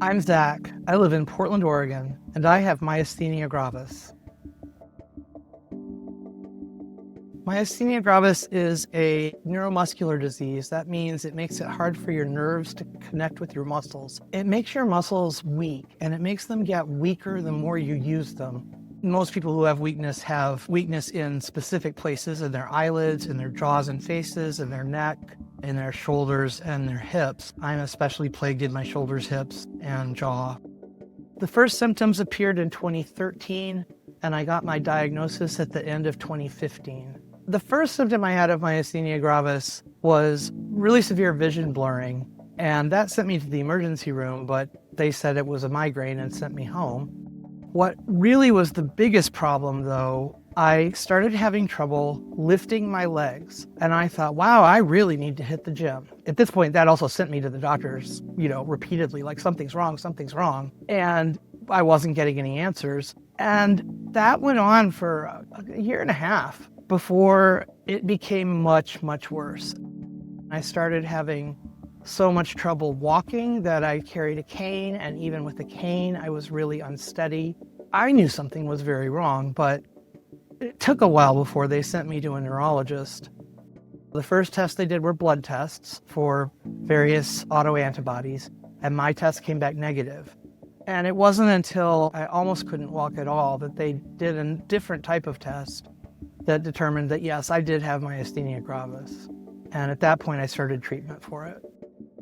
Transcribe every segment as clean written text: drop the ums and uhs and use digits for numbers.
I'm Zach. I live in Portland, Oregon, and I have myasthenia gravis. Myasthenia gravis is a neuromuscular disease. That means it makes it hard for your nerves to connect with your muscles. It makes your muscles weak, and it makes them get weaker the more you use them. Most people who have weakness in specific places, in their eyelids, in their jaws and faces, in their neck, in their shoulders, and their hips. I'm especially plagued in my shoulders, hips, and jaw. The first symptoms appeared in 2013, and I got my diagnosis at the end of 2015. The first symptom I had of myasthenia gravis was really severe vision blurring, and that sent me to the emergency room, but they said it was a migraine and sent me home. What really was the biggest problem, though, I started having trouble lifting my legs, and I thought, wow, I really need to hit the gym. At this point, that also sent me to the doctors, repeatedly, like something's wrong, and I wasn't getting any answers. And that went on for a year and a half before it became much, much worse. I started having so much trouble walking that I carried a cane, and even with the cane, I was really unsteady. I knew something was very wrong, but it took a while before they sent me to a neurologist. The first tests they did were blood tests for various autoantibodies, and my test came back negative. And it wasn't until I almost couldn't walk at all that they did a different type of test that determined that, yes, I did have myasthenia gravis. And at that point, I started treatment for it.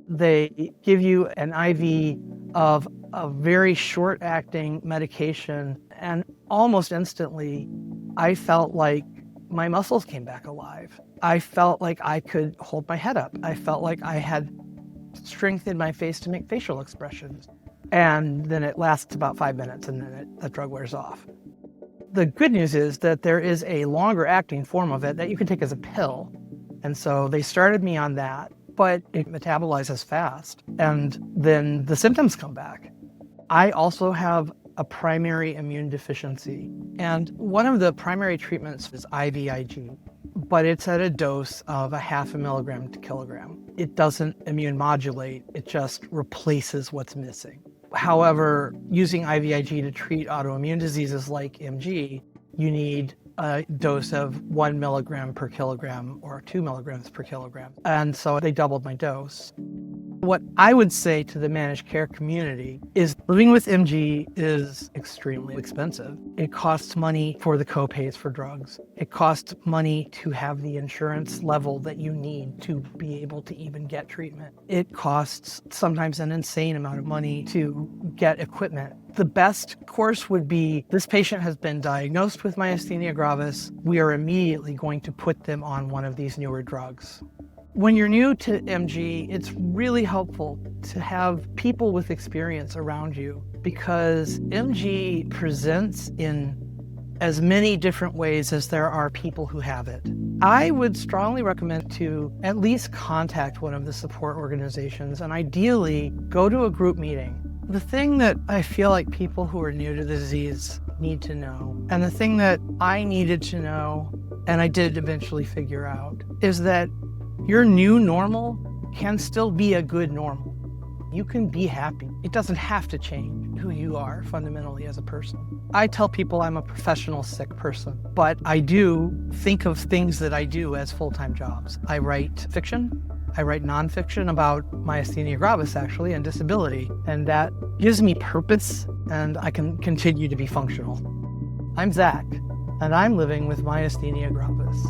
They give you an IV of a very short-acting medication, and almost instantly, I felt like my muscles came back alive. I felt like I could hold my head up. I felt like I had strength in my face to make facial expressions. And then it lasts about 5 minutes, and then the drug wears off. The good news is that there is a longer-acting form of it that you can take as a pill. And so they started me on that, but it metabolizes fast, and then the symptoms come back. I also have a primary immune deficiency, and one of the primary treatments is IVIG, but it's at a dose of 0.5 milligram to kilogram. It doesn't immune modulate, it just replaces what's missing. However, using IVIG to treat autoimmune diseases like MG, you need a dose of 1 milligram per kilogram or 2 milligrams per kilogram. And so they doubled my dose. What I would say to the managed care community is living with MG is extremely expensive. It costs money for the co-pays for drugs. It costs money to have the insurance level that you need to be able to even get treatment. It costs sometimes an insane amount of money to get equipment. The best course would be, this patient has been diagnosed with myasthenia gravis. We are immediately going to put them on one of these newer drugs. When you're new to MG, it's really helpful to have people with experience around you, because MG presents in as many different ways as there are people who have it. I would strongly recommend to at least contact one of the support organizations, and ideally go to a group meeting. The thing that I feel like people who are new to the disease need to know, and the thing that I needed to know, and I did eventually figure out, is that your new normal can still be a good normal. You can be happy. It doesn't have to change who you are fundamentally as a person. I tell people I'm a professional sick person, but I do think of things that I do as full-time jobs. I write fiction. I write nonfiction about myasthenia gravis, actually, and disability, and that gives me purpose, and I can continue to be functional. I'm Zach, and I'm living with myasthenia gravis.